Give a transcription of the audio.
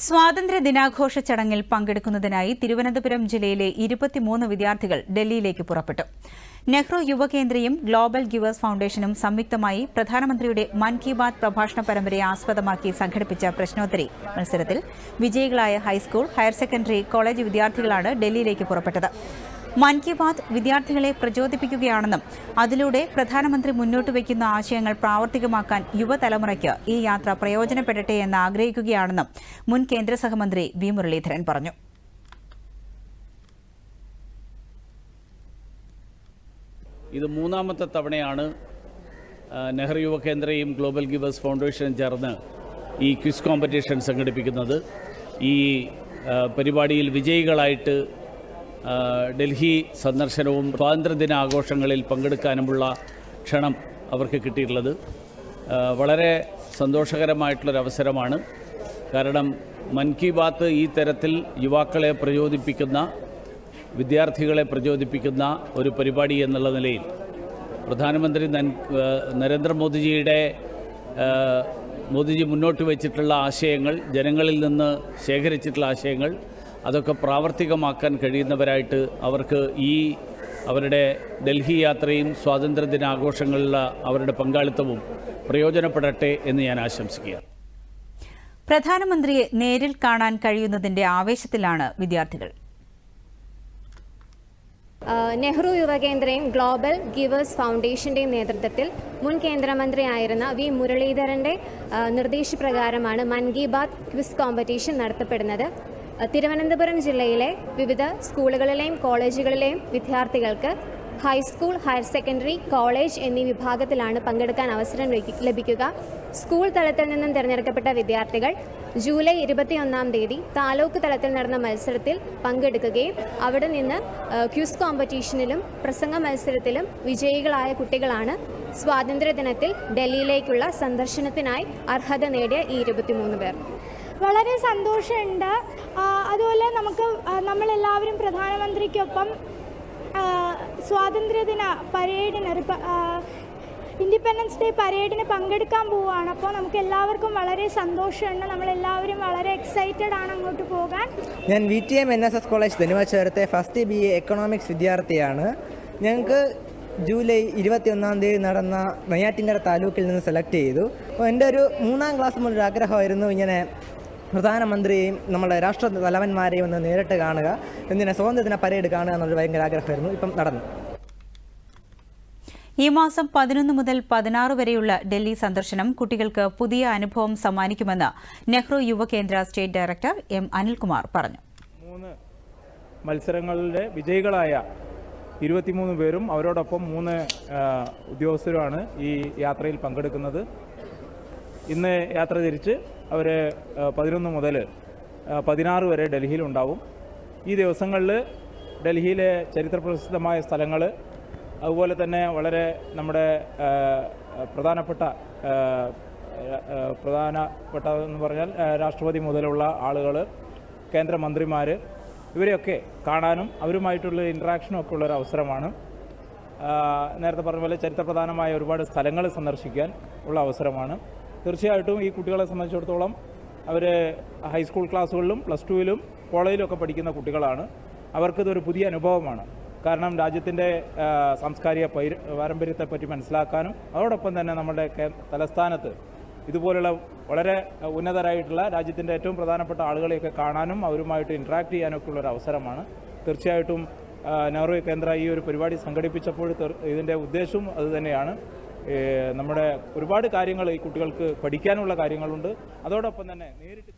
സ്വാതന്ത്ര്യ ദിനാഘോഷ ചടങ്ങിൽ പങ്കെടുക്കുന്നതിനായി തിരുവനന്തപുരം ജില്ലയിലെ 23 വിദ്യാർത്ഥികൾ ഡൽഹിയിലേക്ക് പുറപ്പെട്ടു. നെഹ്റു യുവകേന്ദ്രയും ഗ്ലോബൽ ഗിവേഴ്സ് ഫൌണ്ടേഷനും സംയുക്തമായി പ്രധാനമന്ത്രിയുടെ മൻ കി ബാത് പ്രഭാഷണ പരമ്പരയെ ആസ്പദമാക്കി സംഘടിപ്പിച്ച പ്രശ്നോത്തരി മത്സരത്തിൽ വിജയികളായ ഹൈസ്കൂൾ, ഹയർ സെക്കൻഡറി, കോളേജ് വിദ്യാർത്ഥികളാണ് ഡൽഹിയിലേക്ക് പുറപ്പെട്ടത്. മൻ കി ബാത് വിദ്യാർത്ഥികളെ പ്രചോദിപ്പിക്കുകയാണെന്നും അതിലൂടെ പ്രധാനമന്ത്രി മുന്നോട്ട് വയ്ക്കുന്ന ആശയങ്ങൾ പ്രാവർത്തികമാക്കാൻ യുവതലമുറയ്ക്ക് ഈ യാത്ര പ്രയോജനപ്പെടട്ടെ എന്ന് ആഗ്രഹിക്കുകയാണെന്നും മുൻ കേന്ദ്ര സഹമന്ത്രി വി മുരളീധരൻ പറഞ്ഞു. ഇത് മൂന്നാമത്തെ തവണയാണ് നെഹ്റു യുവകേന്ദ്രയും ഗ്ലോബൽ ഗിവേഴ്സ് ഫൗണ്ടേഷനും ചേർന്ന് ഈ ക്വിസ് കോമ്പറ്റീഷൻ സംഘടിപ്പിക്കുന്നത്. ഈ പരിപാടിയിൽ വിജയികളായിട്ട് ഡൽഹി സന്ദർശനവും സ്വാതന്ത്ര്യദിന ആഘോഷങ്ങളിൽ പങ്കെടുക്കാനുമുള്ള ക്ഷണം അവർക്ക് കിട്ടിയിട്ടുള്ളത് വളരെ സന്തോഷകരമായിട്ടുള്ളൊരവസരമാണ്. കാരണം മൻ കി ബാത്ത് ഈ തരത്തിൽ യുവാക്കളെ പ്രചോദിപ്പിക്കുന്ന, വിദ്യാർത്ഥികളെ പ്രചോദിപ്പിക്കുന്ന ഒരു പരിപാടി എന്നുള്ള നിലയിൽ പ്രധാനമന്ത്രി മോദിജി മുന്നോട്ട് വച്ചിട്ടുള്ള ആശയങ്ങൾ, ജനങ്ങളിൽ നിന്ന് ശേഖരിച്ചിട്ടുള്ള ആശയങ്ങൾ, അതൊക്കെ പ്രാവർത്തികമാക്കാൻ കഴിയുന്നവരായിട്ട് അവർക്ക് അവരുടെ ഡൽഹി യാത്രയും സ്വാതന്ത്ര്യദിനാഘോഷങ്ങളിലുള്ള അവരുടെ പങ്കാളിത്തവും പ്രയോജനപ്പെടട്ടെ എന്ന് ഞാൻ ആശംസിക്കുകയാണ്. പ്രധാനമന്ത്രിയെ നേരിൽ കാണാൻ കഴിയുന്നതിന്റെ ആവേശത്തിലാണ് വിദ്യാർത്ഥികൾ. നെഹ്റു യുവകേന്ദ്രയും ഗ്ലോബൽ ഗിവേഴ്സ് ഫൗണ്ടേഷന്റെയും നേതൃത്വത്തിൽ മുൻ കേന്ദ്രമന്ത്രിയായിരുന്ന വി മുരളീധരന്റെ നിർദ്ദേശപ്രകാരമാണ് മൻ കി ബാത് ക്വിസ് കോമ്പറ്റീഷൻ നടത്തപ്പെടുന്നത്. തിരുവനന്തപുരം ജില്ലയിലെ വിവിധ സ്കൂളുകളിലെയും കോളേജുകളിലെയും വിദ്യാർത്ഥികൾക്ക് ഹൈസ്കൂൾ, ഹയർ സെക്കൻഡറി, കോളേജ് എന്നീ വിഭാഗത്തിലാണ് പങ്കെടുക്കാൻ അവസരം ലഭിക്കുക. സ്കൂൾ തലത്തിൽ നിന്നും തിരഞ്ഞെടുക്കപ്പെട്ട വിദ്യാർത്ഥികൾ ജൂലൈ 21 താലൂക്ക് തലത്തിൽ നടന്ന മത്സരത്തിൽ പങ്കെടുക്കുകയും അവിടെ നിന്ന് ക്വിസ് കോമ്പറ്റീഷനിലും പ്രസംഗ മത്സരത്തിലും വിജയികളായ കുട്ടികളാണ് സ്വാതന്ത്ര്യദിനത്തിൽ ഡൽഹിയിലേക്കുള്ള സന്ദർശനത്തിനായി അർഹത നേടിയ ഈ 23 പേർ. വളരെ സന്തോഷമുണ്ട്. അതുപോലെ നമ്മളെല്ലാവരും പ്രധാനമന്ത്രിക്കൊപ്പം സ്വാതന്ത്ര്യദിന പരേഡിന്, ഇൻഡിപെൻഡൻസ് ഡേ പരേഡിന് പങ്കെടുക്കാൻ പോവുകയാണ്. അപ്പോൾ നമുക്ക് എല്ലാവർക്കും വളരെ സന്തോഷമുണ്ട്. നമ്മളെല്ലാവരും വളരെ എക്സൈറ്റഡ് ആണ് അങ്ങോട്ട് പോകാൻ. ഞാൻ VTM NSS കോളേജ് ധനുവാചാരത്തെ ഫസ്റ്റ് BA എക്കണോമിക്സ് വിദ്യാർത്ഥിയാണ്. ഞങ്ങൾക്ക് ജൂലൈ 21 നടന്ന നെയ്യാറ്റിൻകര താലൂക്കിൽ നിന്ന് സെലക്ട് ചെയ്തു. അപ്പോൾ എൻ്റെ ഒരു 3ാം ക്ലാസ് മുതൽ ആഗ്രഹമായിരുന്നു ഇങ്ങനെ പ്രധാനമന്ത്രിയെയും നമ്മുടെ രാഷ്ട്ര തലവന്മാരെയും ഒന്ന് നേരിട്ട് കാണുക, എന്തിനാ സ്വാതന്ത്ര്യദിന പരേഡ് കാണുക എന്നൊരു ഭയങ്കര ആഗ്രഹമായിരുന്നു. ഇപ്പം നടന്നു. ഈ മാസം 11 മുതൽ 16 വരെയുള്ള ഡൽഹി സന്ദർശനം കുട്ടികൾക്ക് പുതിയ അനുഭവം സമ്മാനിക്കുമെന്ന് നെഹ്റു യുവകേന്ദ്ര സ്റ്റേറ്റ് ഡയറക്ടർ M. അനിൽകുമാർ പറഞ്ഞു. 3 മത്സരങ്ങളിലെ വിജയികളായ 23 പേരും അവരോടൊപ്പം 3 ഉദ്യോഗസ്ഥരുമാണ് ഈ യാത്രയിൽ പങ്കെടുക്കുന്നത്. ഇന്ന് യാത്ര തിരിച്ച് അവർ 11 മുതൽ 16 വരെ ഡൽഹിയിലുണ്ടാവും. ഈ ദിവസങ്ങളിൽ ഡൽഹിയിലെ ചരിത്രപ്രസിദ്ധമായ സ്ഥലങ്ങൾ, അതുപോലെ തന്നെ വളരെ നമ്മുടെ പ്രധാനപ്പെട്ടതെന്ന് പറഞ്ഞാൽ രാഷ്ട്രപതി മുതലുള്ള ആളുകൾ, കേന്ദ്രമന്ത്രിമാർ, ഇവരെയൊക്കെ കാണാനും അവരുമായിട്ടുള്ള ഇൻട്രാക്ഷനും ഒക്കെ ഉള്ളൊരു അവസരമാണ്. നേരത്തെ പറഞ്ഞ പോലെ ചരിത്രപ്രധാനമായ ഒരുപാട് സ്ഥലങ്ങൾ സന്ദർശിക്കാൻ ഉള്ള അവസരമാണ്. തീർച്ചയായിട്ടും ഈ കുട്ടികളെ സംബന്ധിച്ചിടത്തോളം അവർ ഹൈസ്കൂൾ ക്ലാസ്സുകളിലും +2-ലും കോളേജിലും ഒക്കെ പഠിക്കുന്ന കുട്ടികളാണ്. അവർക്കിതൊരു പുതിയ അനുഭവമാണ്. കാരണം രാജ്യത്തിൻ്റെ സാംസ്കാരിക പാരമ്പര്യത്തെപ്പറ്റി മനസ്സിലാക്കാനും അതോടൊപ്പം തന്നെ നമ്മുടെ തലസ്ഥാനത്ത് ഇതുപോലുള്ള വളരെ ഉന്നതരായിട്ടുള്ള രാജ്യത്തിൻ്റെ ഏറ്റവും പ്രധാനപ്പെട്ട ആളുകളെയൊക്കെ കാണാനും അവരുമായിട്ട് ഇൻട്രാക്ട് ചെയ്യാനൊക്കെ ഉള്ളൊരു അവസരമാണ്. തീർച്ചയായിട്ടും നെഹ്റു കേന്ദ്ര ഈ ഒരു പരിപാടി സംഘടിപ്പിച്ചപ്പോൾ ഇതിൻ്റെ ഉദ്ദേശവും അതുതന്നെയാണ്. നമ്മുടെ ഒരുപാട് കാര്യങ്ങൾ ഈ കുട്ടികൾക്ക് പഠിക്കാനുള്ള കാര്യങ്ങളുണ്ട്. അതോടൊപ്പം തന്നെ നേരിട്ട്